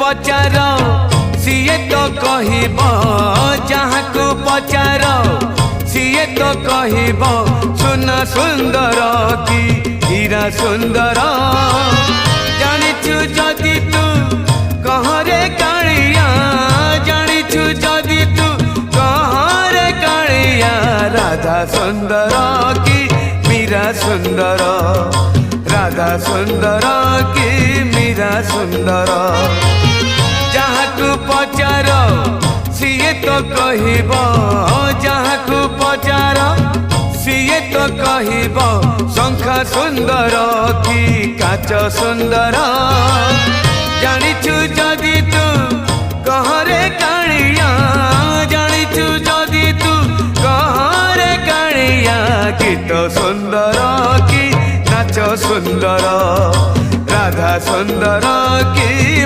पचार CA तो कहब जहाँ को पचार सीए तो कहब सुना सुंदर कि हीरा सुंदर जानिछु जदि तू कहरे कालिया जानिछु जदि तू कहरे कालिया राधा सुंदर कि मीरा सुंदर राधा सुंदर कि मीरा सुंदर जहाँ को पचार सीए तो कहब जहाँ को पचार सीए तो कहब शंखा सुंदर कि काच सुंदर जानिछु जदि तू कहरे कालिया जानिछु जदि तू कहरे कालिया गीत सुंदर कि नाच सुंदर राधा सुंदर कि